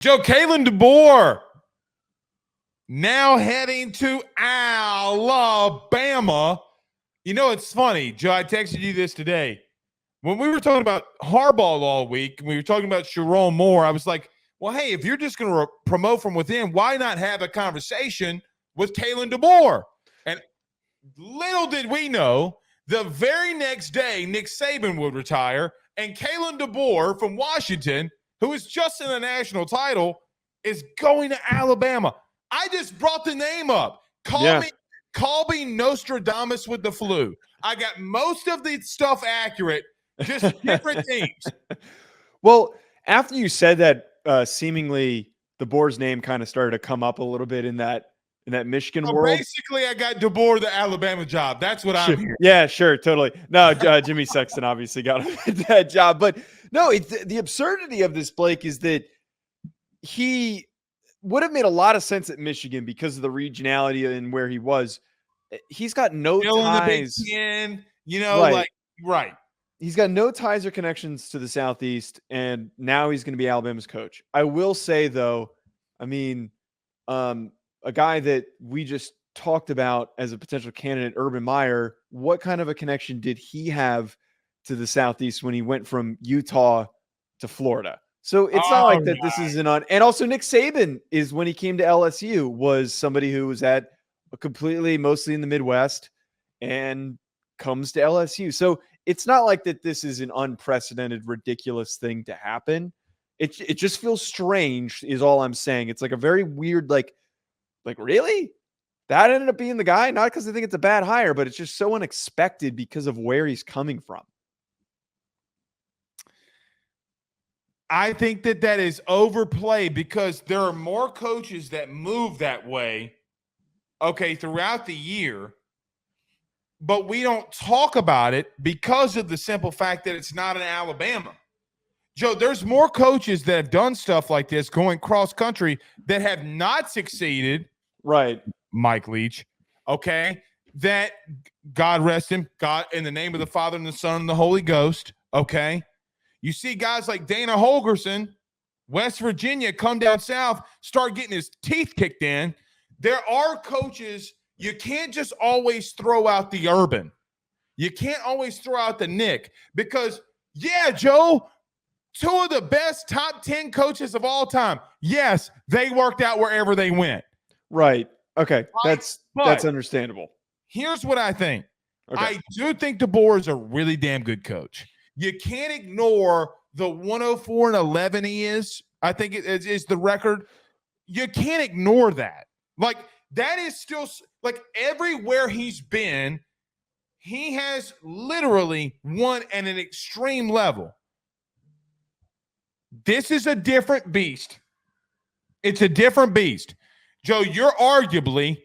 Joe, Kalen Deboer now heading to Alabama. You know, it's funny, Joe, I texted you this today. When we were talking about Harbaugh all week, we were talking about Sharon Moore, I was like, well, hey, if you're just going to promote from within, why not have a conversation with Kalen Deboer? And little did we know, the very next day, Nick Saban would retire, and Kalen Deboer from Washington, who is just in a national title, is going to Alabama. I just brought the name up. Call me Nostradamus with the flu. I got most of the stuff accurate, just different things. Well, after you said that, seemingly DeBoer's name kind of started to come up a little bit in that Michigan world. Basically, I got DeBoer the Alabama job. That's what I'm hearing. Yeah, sure, totally. No, Jimmy Sexton obviously got that job, but no, the absurdity of this, Blake, is that he would have made a lot of sense at Michigan because of the regionality and where he was. He's got no ties. In the Big Ten, right. He's got no ties or connections to the Southeast, and now he's going to be Alabama's coach. I will say, though, I mean, a guy that we just talked about as a potential candidate, Urban Meyer, what kind of a connection did he have to the Southeast when he went from Utah to Florida? So it's not like that this is and also Nick Saban is, when he came to LSU, was somebody who was at mostly in the Midwest and comes to LSU. So it's not like that this is an unprecedented, ridiculous thing to happen. It just feels strange is all I'm saying. It's like a very weird, like really? That ended up being the guy? Not because I think it's a bad hire, but it's just so unexpected because of where he's coming from. I think that is overplayed because there are more coaches that move that way, throughout the year, but we don't talk about it because of the simple fact that it's not in Alabama. Joe, there's more coaches that have done stuff like this going cross country that have not succeeded. Right. Mike Leach. Okay. That, God rest him, God, in the name of the Father and the Son and the Holy Ghost. Okay. You see guys like Dana Holgerson, West Virginia, come down south, start getting his teeth kicked in. There are coaches, you can't just always throw out the Urban. You can't always throw out the Nick because, yeah, Joe, two of the best top 10 coaches of all time, yes, they worked out wherever they went. Right. Okay. That's understandable. Here's what I think. Okay. I do think DeBoer is a really damn good coach. You can't ignore the 104-11 he is. I think it is the record. You can't ignore that. Like, that is still, like, everywhere he's been, he has literally won at an extreme level. This is a different beast. It's a different beast. Joe, you're arguably,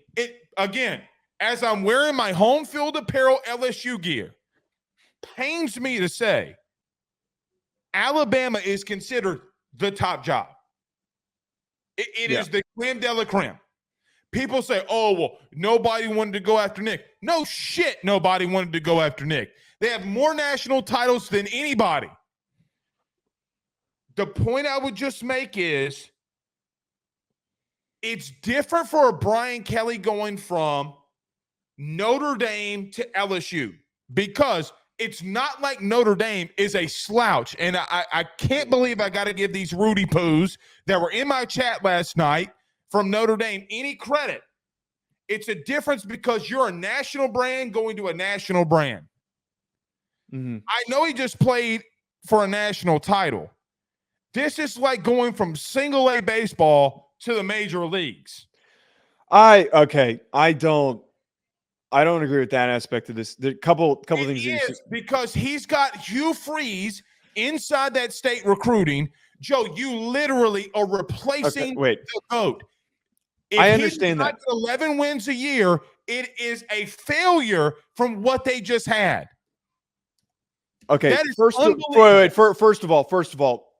again, as I'm wearing my home field apparel LSU gear, pains me to say, Alabama is considered the top job. It is the creme de la creme. People say, oh, well, nobody wanted to go after Nick. No shit, nobody wanted to go after Nick. They have more national titles than anybody. The point I would just make is it's different for a Brian Kelly going from Notre Dame to LSU because it's not like Notre Dame is a slouch. And I can't believe I got to give these Rudy Poos that were in my chat last night from Notre Dame any credit. It's a difference because you're a national brand going to a national brand. Mm-hmm. I know he just played for a national title. This is like going from single A baseball to the major leagues. I don't agree with that aspect of this. There are a couple things. Because he's got Hugh Freeze inside that state recruiting. Joe, you literally are replacing the GOAT. If I understand that. 11 wins a year, it is a failure from what they just had. Okay, first of all,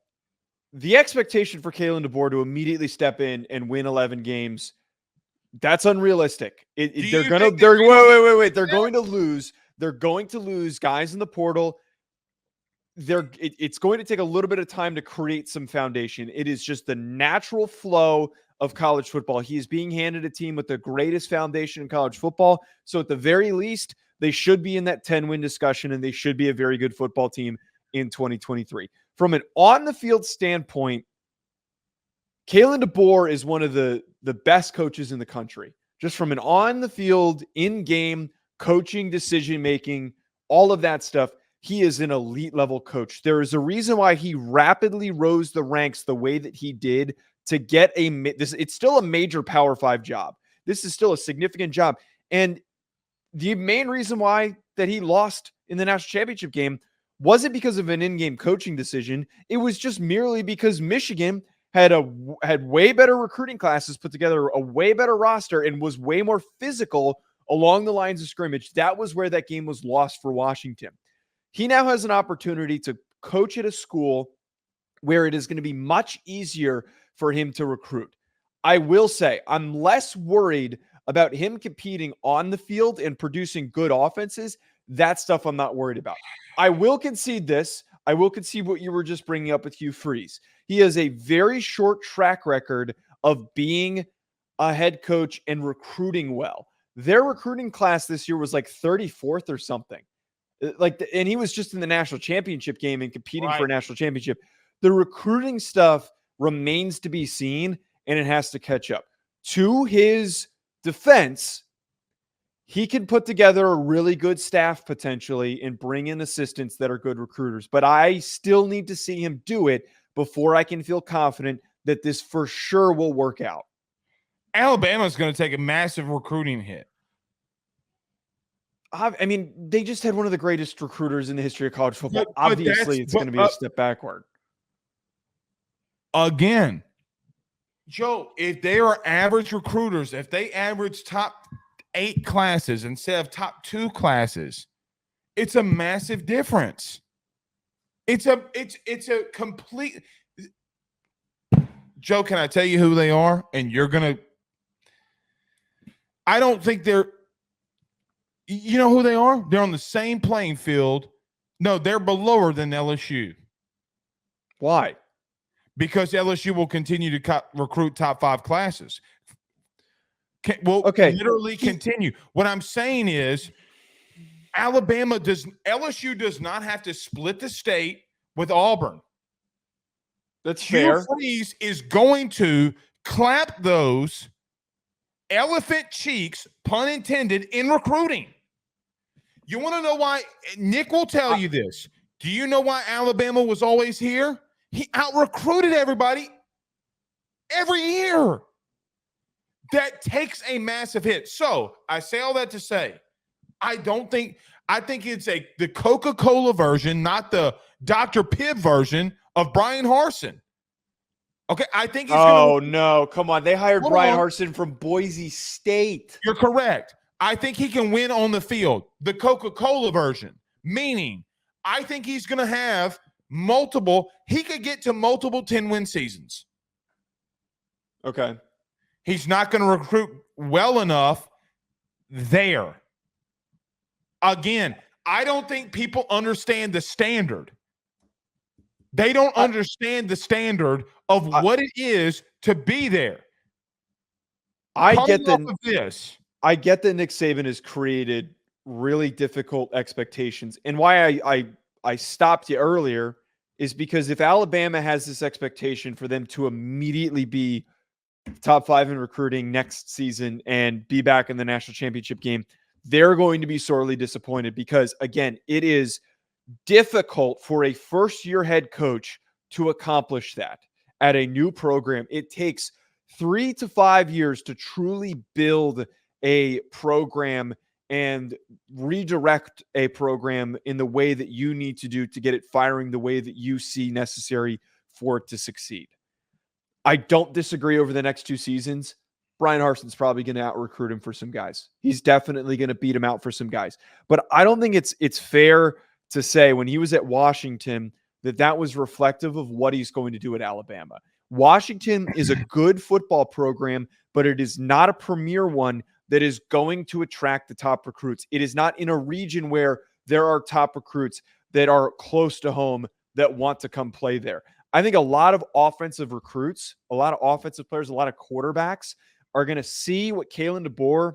the expectation for Kalen Deboer to immediately step in and win 11 games, that's unrealistic. They're going to lose. They're going to lose guys in the portal. it's going to take a little bit of time to create some foundation. It is just the natural flow of college football. He is being handed a team with the greatest foundation in college football. So at the very least, they should be in that 10-win discussion, and they should be a very good football team in 2023. From an on-the-field standpoint, Kalen Deboer is one of the best coaches in the country. Just from an on-the-field, in-game coaching, decision-making, all of that stuff, he is an elite-level coach. There is a reason why he rapidly rose the ranks the way that he did to get it's still a major Power 5 job. This is still a significant job. And the main reason why that he lost in the national championship game wasn't because of an in-game coaching decision. It was just merely because Michigan had way better recruiting classes, put together a way better roster, and was way more physical along the lines of scrimmage. That was where that game was lost for Washington. He now has an opportunity to coach at a school where it is going to be much easier for him to recruit. I will say I'm less worried about him competing on the field and producing good offenses. That stuff I'm not worried about. I will concede this. I will concede what you were just bringing up with Hugh Freeze. He has a very short track record of being a head coach and recruiting well. Their recruiting class this year was like 34th or something. And he was just in the national championship game and competing for a national championship. The recruiting stuff remains to be seen, and it has to catch up. To his defense, he can put together a really good staff potentially and bring in assistants that are good recruiters. But I still need to see him do it before I can feel confident that this for sure will work out. Alabama's going to take a massive recruiting hit. I mean, they just had one of the greatest recruiters in the history of college football. Obviously, it's going to be a step backward. Again, Joe, if they are average recruiters, if they average top 8 classes instead of top 2 classes, it's a massive difference. It's a complete. Joe, can I tell you who they are? And you're going to. I don't think they're. You know who they are? They're on the same playing field. No, they're below than LSU. Why? Because LSU will continue to recruit top 5 classes. Literally continue. What I'm saying is LSU does not have to split the state with Auburn. That's fair. Hugh Freeze is going to clap those elephant cheeks, pun intended, in recruiting. You want to know why? Nick will tell you this. Do you know why Alabama was always here? He out-recruited everybody every year. That takes a massive hit. So I say all that to say, I think it's the Coca-Cola version, not the Dr. Pibb version of Brian Harsin. Okay, I think he's no, come on. They hired Brian Harsin from Boise State. You're correct. I think he can win on the field, the Coca-Cola version, meaning I think he's going to have he could get to multiple 10-win seasons. Okay. He's not going to recruit well enough there. Again, I don't think people understand the standard. They don't understand the standard of what it is to be there. I get that Nick Saban has created really difficult expectations. And why I stopped you earlier is because if Alabama has this expectation for them to immediately be top 5 in recruiting next season and be back in the national championship game, they're going to be sorely disappointed because, again, it is difficult for a first-year head coach to accomplish that at a new program. It takes 3 to 5 years to truly build a program and redirect a program in the way that you need to do to get it firing the way that you see necessary for it to succeed. I don't disagree over the next 2 seasons. Brian Harsin's probably going to out-recruit him for some guys. He's definitely going to beat him out for some guys. But I don't think it's fair to say when he was at Washington that was reflective of what he's going to do at Alabama. Washington is a good football program, but it is not a premier one that is going to attract the top recruits. It is not in a region where there are top recruits. that are close to home that want to come play there. I think a lot of offensive recruits, a lot of offensive players, a lot of quarterbacks are going to see what Kalen Deboer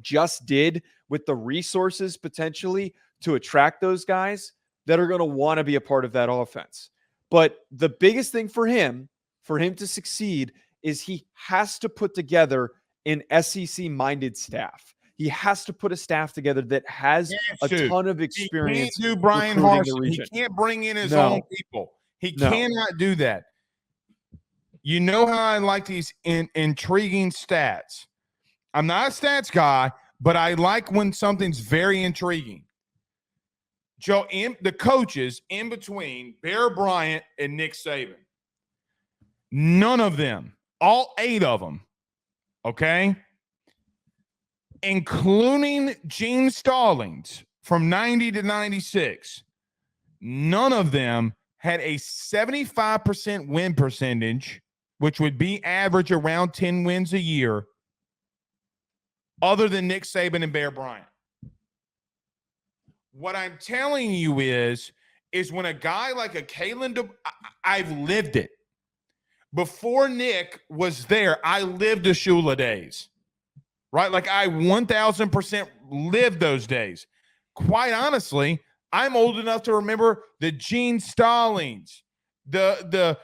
just did with the resources potentially to attract those guys that are going to want to be a part of that offense. But the biggest thing for him to succeed is he has to put together an SEC-minded staff. He has to put a staff together that has a ton of experience. He can't do Brian Harsin. He can't bring in his own people. He cannot do that. You know how I like these intriguing stats. I'm not a stats guy, but I like when something's very intriguing. Joe, the coaches in between Bear Bryant and Nick Saban, none of them, all 8 of them, okay, including Gene Stallings from 90 to 96, none of them had a 75% win percentage, which would be average around 10 wins a year, other than Nick Saban and Bear Bryant. What I'm telling you is when a guy like a Kalen Deboer, I've lived it. Before Nick was there, I lived the Shula days, right? Like I 1,000% lived those days. Quite honestly, I'm old enough to remember the Gene Stallings, the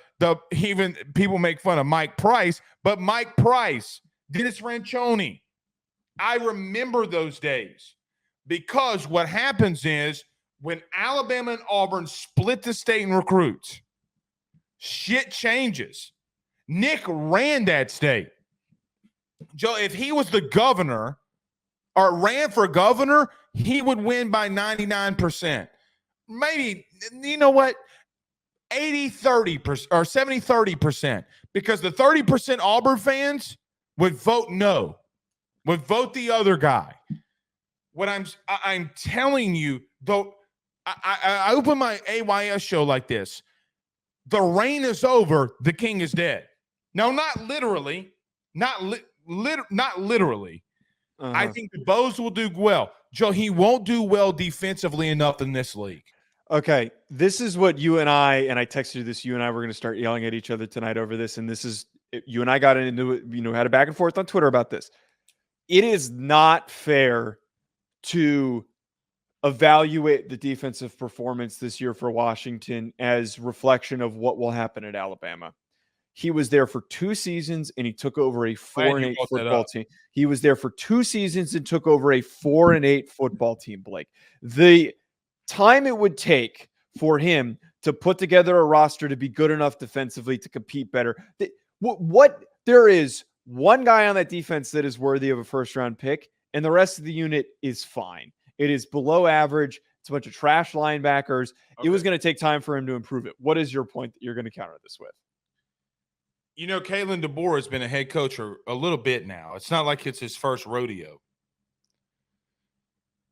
even people make fun of Mike Price, but Mike Price, Dennis Franchione. I remember those days. Because what happens is when Alabama and Auburn split the state in recruits, shit changes. Nick ran that state. Joe, if he was the governor or ran for governor, he would win by 99%. Maybe, you know what, 80-30% or 70-30%, because the 30% Auburn fans would vote no, would vote the other guy. What I'm telling you, though, I open my AYS show like this. The reign is over. The king is dead. No, not literally. Not literally. I think the Bows will do well. Joe, he won't do well defensively enough in this league. Okay, this is what you and I texted you this, you and I were going to start yelling at each other tonight over this, and this is, you and I got into it, had a back and forth on Twitter about this. It is not fair to evaluate the defensive performance this year for Washington as reflection of what will happen at Alabama. He was there for 2 seasons and he took over a 4-8 football team. He was there for 2 seasons and took over a 4-8 football team, Blake. The time it would take for him to put together a roster to be good enough defensively to compete better. There is one guy on that defense that is worthy of a first-round pick, and the rest of the unit is fine. It is below average. It's a bunch of trash linebackers. Okay. It was going to take time for him to improve it. What is your point that you're going to counter this with? Kalen Deboer has been a head coach for a little bit now. It's not like it's his first rodeo.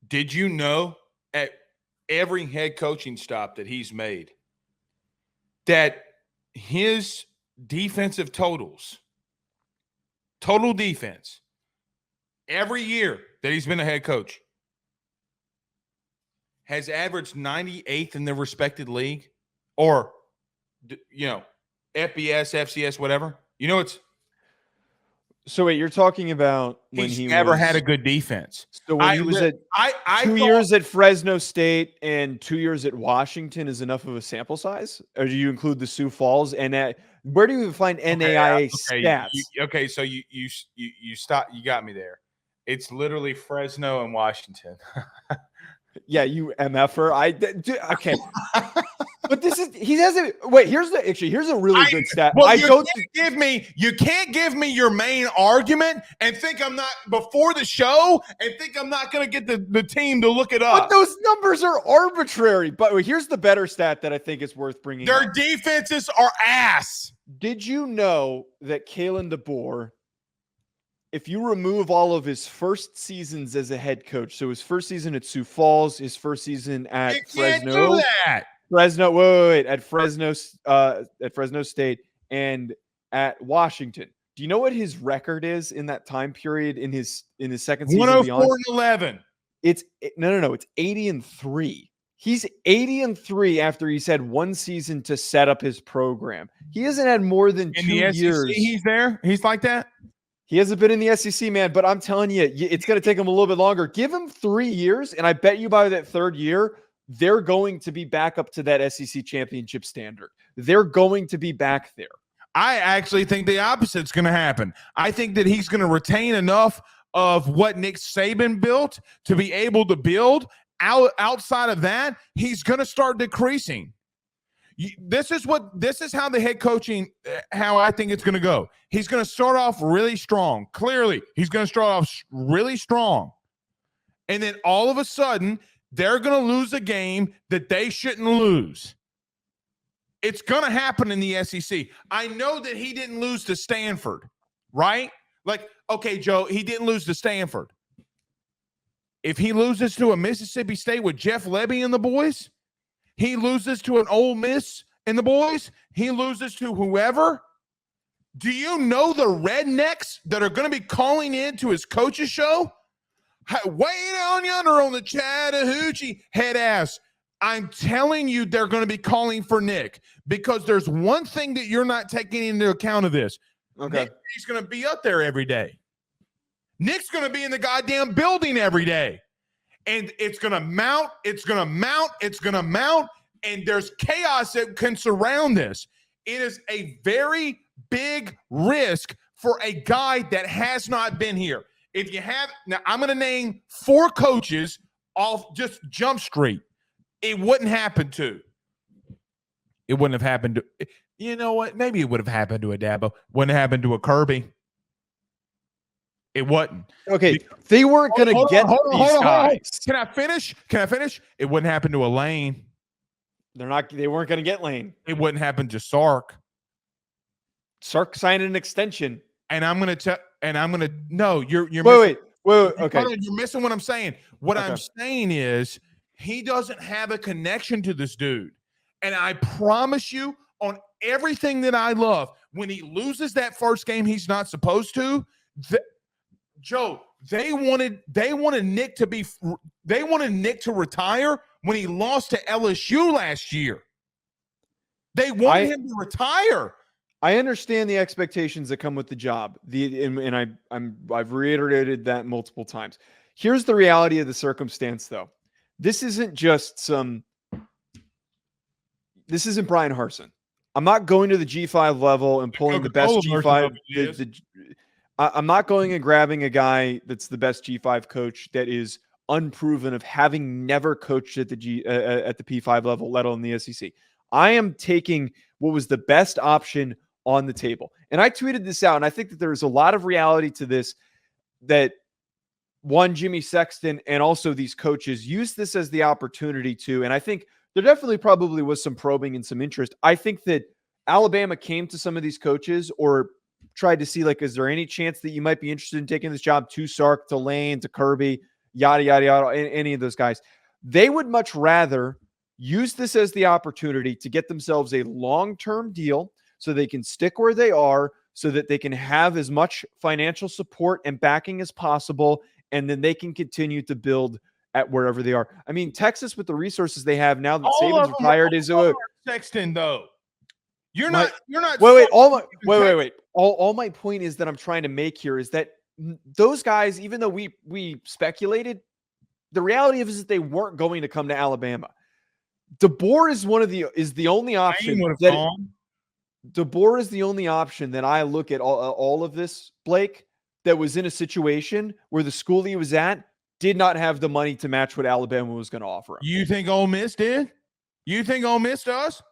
Did you know at every head coaching stop that he's made that his defensive totals, total defense, every year that he's been a head coach, has averaged 98th in their respected league, or, FBS, FCS, whatever. It's. So wait, you're talking about when he never had a good defense. So when he was at 2 years at Fresno State and 2 years at Washington is enough of a sample size, or do you include the Sioux Falls? And where do you even find NAIA stats? So you stop. You got me there. It's literally Fresno and Washington. Yeah, you MFer. Okay. But he doesn't. Wait, here's a really good stat. Well, you can't give me your main argument and think I'm not before the show and think I'm not going to get the team to look it up. But those numbers are arbitrary. But here's the better stat that I think is worth bringing up. Their defenses are ass. Did you know that Kalen Deboer, if you remove all of his first seasons as a head coach, so his first season at Sioux Falls, his first season at Fresno, can't do that. At Fresno State and at Washington. Do you know what his record is in that time period in his second season? 104-11. It's 80-3. He's 80-3 after he's had one season to set up his program. He hasn't had more than In 2 the SEC, years. he's there. He's like that. He hasn't been in the SEC, man, but I'm telling you, it's going to take him a little bit longer. Give him 3 years, and I bet you by that 3rd year, they're going to be back up to that SEC championship standard. They're going to be back there. I actually think the opposite's going to happen. I think that he's going to retain enough of what Nick Saban built to be able to build. Outside of that, he's going to start decreasing. This is how the head coaching, how I think it's going to go. He's going to start off really strong. Clearly, he's going to start off really strong. And then all of a sudden, they're going to lose a game that they shouldn't lose. It's going to happen in the SEC. I know that he didn't lose to Stanford, right? Like, okay, Joe, he didn't lose to Stanford. If he loses to a Mississippi State with Jeff Lebby and the boys, he loses to an Ole Miss and the boys, he loses to whoever. Do you know the rednecks that are going to be calling in to his coach's show? Way down yonder on the Chattahoochee head ass. I'm telling you, they're going to be calling for Nick because there's one thing that you're not taking into account of this. Okay. He's going to be up there every day. Nick's going to be in the goddamn building every day. And it's going to mount, it's going to mount, it's going to mount, and there's chaos that can surround this. It is a very big risk for a guy that has not been here. If you have, now I'm going to name 4 coaches off just Jump Street. It wouldn't happen to. It wouldn't have happened to, you know what? Maybe it would have happened to a Dabo. Wouldn't have happened to a Kirby. It wasn't. Okay, they weren't going to get these guys. Can I finish? It wouldn't happen to a Lane. They weren't going to get Lane. It wouldn't happen to Sark. Sark signed an extension. And I'm going to no, you're wait. Okay. You're missing what I'm saying. What I'm saying is he doesn't have a connection to this dude. And I promise you on everything that I love, when he loses that first game he's not supposed to, Joe, they wanted Nick to retire when he lost to LSU last year. They wanted him to retire. I understand the expectations that come with the job. I've reiterated that multiple times. Here's the reality of the circumstance, though. This isn't Brian Harsin. I'm not going to the G5 level and pulling the best G5. I'm not going and grabbing a guy that's the best G5 coach that is unproven of having never coached at the P5 level, let alone the SEC. I am taking what was the best option on the table. And I tweeted this out, and I think that there's a lot of reality to this, that one, Jimmy Sexton and also these coaches use this as the opportunity to, and I think there definitely probably was some probing and some interest. I think that Alabama came to some of these coaches or tried to see, like, is there any chance that you might be interested in taking this job, to Sark, to Lane, to Kirby, yada, yada, yada, any of those guys. They would much rather use this as the opportunity to get themselves a long-term deal so they can stick where they are, so that they can have as much financial support and backing as possible, and then they can continue to build at wherever they are. I mean, Texas, with the resources they have now that Saban's retired, is Sexton, though. You're not. Wait. All my point is that I'm trying to make here is that those guys, even though we speculated, the reality of it is that they weren't going to come to Alabama. DeBoer is the only option. DeBoer is the only option that I look at all of this, Blake, that was in a situation where the school he was at did not have the money to match what Alabama was going to offer him. You think Ole Miss did? You think Ole Miss does?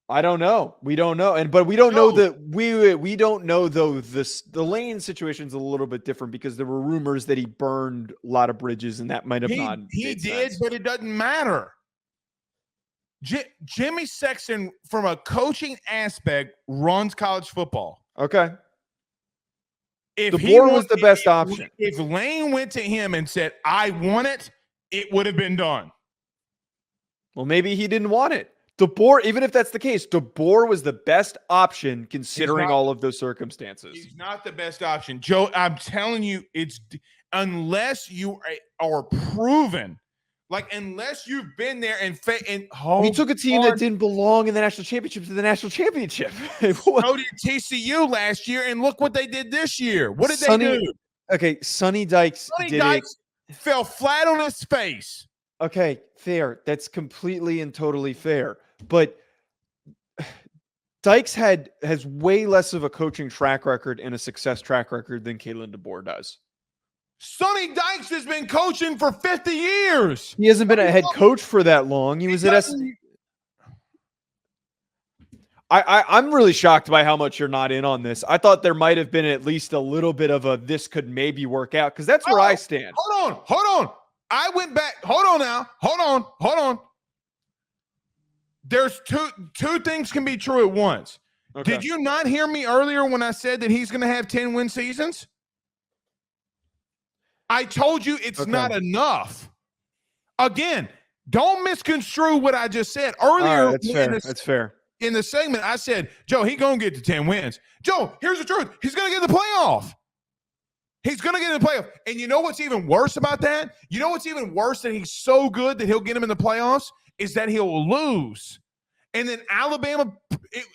I don't know. We don't know. But we don't know that we don't know, though, the Lane situation's a little bit different because there were rumors that he burned a lot of bridges, and that might have not. He did, but it doesn't matter. Jimmy Sexton, from a coaching aspect, runs college football. Okay. If DeBoer was the best option. If Lane went to him and said, I want it, it would have been done. Well, maybe he didn't want it. DeBoer, even if that's the case, DeBoer was the best option considering all of those circumstances. He's not the best option. Joe, I'm telling you, it's unless you are proven Like, unless you've been there and He took a team that didn't belong in the national championship to the national championship. So did TCU last year, and look what they did this year. What did they do? Okay, Sonny Dykes fell flat on his face. Okay, fair. That's completely and totally fair. But Dykes has way less of a coaching track record and a success track record than Kalen Deboer does. Sonny Dykes has been coaching for 50 years. He hasn't been a head coach for that long. He was at I'm really shocked by how much you're not in on this. I thought there might have been at least a little bit of a this could maybe work out, because that's where I stand. Hold on. I went back. Hold on now. Hold on. There's two things can be true at once. Okay. Did you not hear me earlier when I said that he's going to have 10-win seasons? I told you it's not enough. Again, don't misconstrue what I just said earlier. That's fair. In the segment, I said, Joe, he's going to get to 10 wins. Joe, here's the truth. He's going to get the playoff. He's going to get in the playoff. And you know what's even worse about that? You know what's even worse that he's so good that he'll get him in the playoffs? Is that he'll lose. And then Alabama,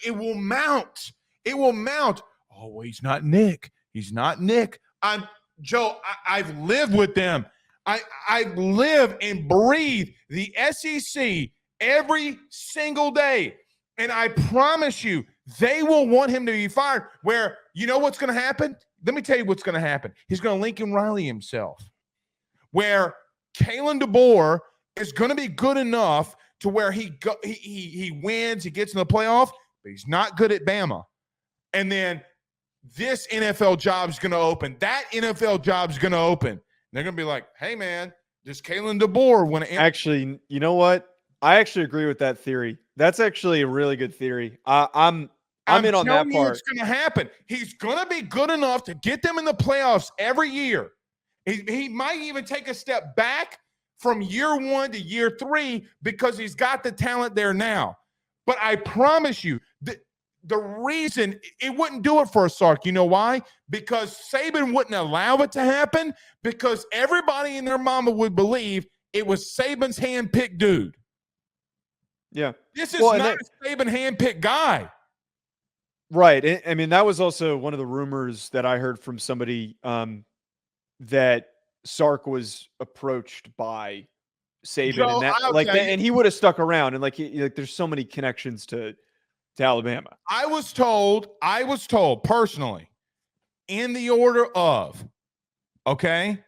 it will mount. It will mount. Oh, he's not Nick. He's not Nick. Joe, I've lived with them. I live and breathe the SEC every single day. And I promise you, they will want him to be fired. Where, you know what's going to happen? Let me tell you what's going to happen. He's going to Lincoln Riley himself. Where Kalen Deboer is going to be good enough to where he wins, he gets in the playoff, but he's not good at Bama. And then this NFL job is going to open. That NFL job is going to open. And they're going to be like, hey, man, does Kalen Deboer want to – Actually, you know what? I actually agree with that theory. That's actually a really good theory. I'm in on that part. It's going to happen. He's going to be good enough to get them in the playoffs every year. He might even take a step back from year 1 to year 3 because he's got the talent there now. But I promise you, the reason it wouldn't do it for a Sark, you know why? Because Saban wouldn't allow it to happen, because everybody and their mama would believe it was Saban's hand-picked dude. Yeah. This is not a Saban hand-picked guy. Right. I mean, that was also one of the rumors that I heard from somebody that Sark was approached by Saban, Joe, and he would have stuck around, and there's so many connections to Alabama. I was told personally, in the order of, okay,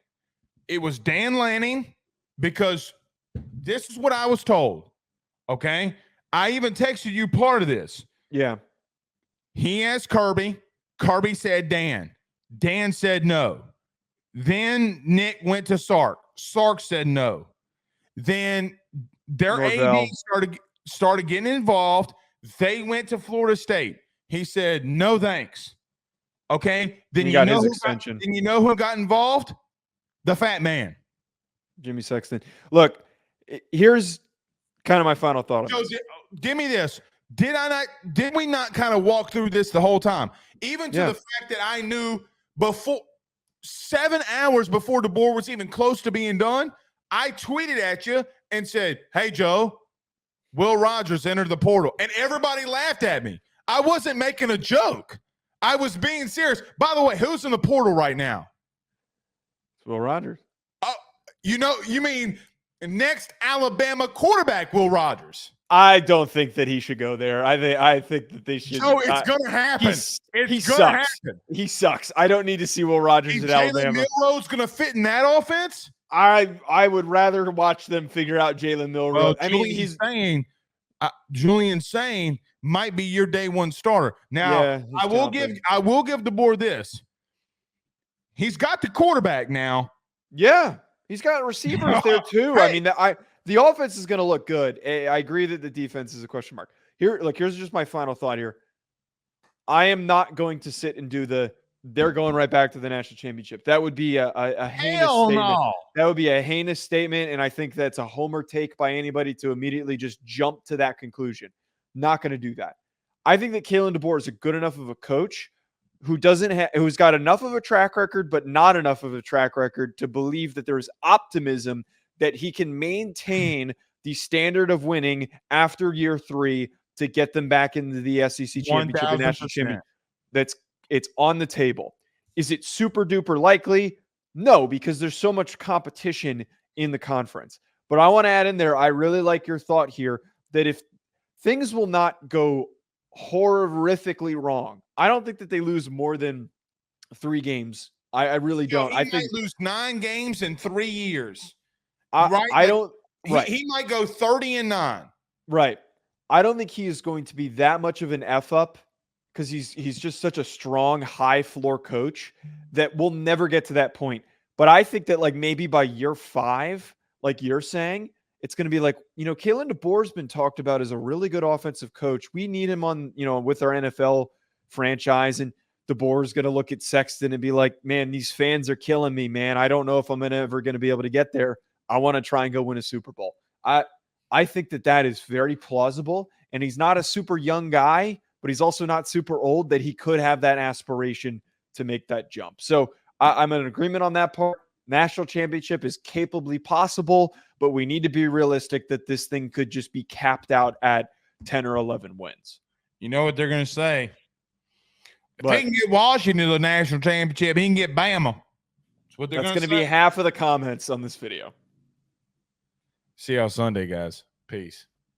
it was Dan Lanning, because this is what I was told. Okay. I even texted you part of this. Yeah. He asked Kirby. Kirby said Dan. Dan said no. Then Nick went to Sark. Sark said no. Then their Norvell. AD started getting involved. They went to Florida State. He said, no, thanks. Okay. Then he got his extension. Then you know who got involved? The fat man. Jimmy Sexton. Look, here's kind of my final thought. Joe, give me this. Did we not kind of walk through this the whole time? Even to the fact that I knew before 7 hours before Deboer was even close to being done, I tweeted at you and said, hey, Joe, Will Rogers entered the portal. And everybody laughed at me. I wasn't making a joke. I was being serious. By the way, who's in the portal right now? Will Rogers. Oh, you mean next Alabama quarterback, Will Rogers. I don't think that he should go there. I think that they should. No, it's going to happen. It's going to happen. He sucks. I don't need to see Will Rogers at Alabama. Milroe's going to fit in that offense? I would rather watch them figure out Jalen Milroe. Well, Julian Sain might be your day one starter. Now, I will give Deboer this. He's got the quarterback now. Yeah, he's got receivers there too. Hey. I mean, the offense is going to look good. I agree that the defense is a question mark. Here's just my final thought here. I am not going to sit and do they're going right back to the national championship. That would be a heinous statement. No. That would be a heinous statement, and I think that's a homer take by anybody to immediately just jump to that conclusion. Not going to do that. I think that Kalen Deboer is a good enough of a coach who's got enough of a track record, but not enough of a track record to believe that there is optimism that he can maintain the standard of winning after year 3 to get them back into the SEC championship and national 1000%. championship. It's on the table. Is it super duper likely? No, because there's so much competition in the conference. But I want to add in there, I really like your thought here that if things will not go horrifically wrong, I don't think that they lose more than 3 games. I really don't. He might lose 9 games in 3 years. I don't. Right. He might go 30-9. Right. I don't think he is going to be that much of an F up because he's just such a strong, high floor coach that we'll never get to that point. But I think that like maybe by year 5, like you're saying, it's going to be like, Kalen Deboer's been talked about as a really good offensive coach. We need him on, with our NFL franchise. And Deboer's going to look at Sexton and be like, man, these fans are killing me, man. I don't know if I'm ever going to be able to get there. I want to try and go win a Super Bowl. I think that is very plausible. And he's not a super young guy, but he's also not super old that he could have that aspiration to make that jump. So I'm in agreement on that part. National championship is capably possible, but we need to be realistic that this thing could just be capped out at 10 or 11 wins. You know what they're going to say? If he can get Washington to the national championship, he can get Bama. That's going to be half of the comments on this video. See y'all Sunday, guys. Peace.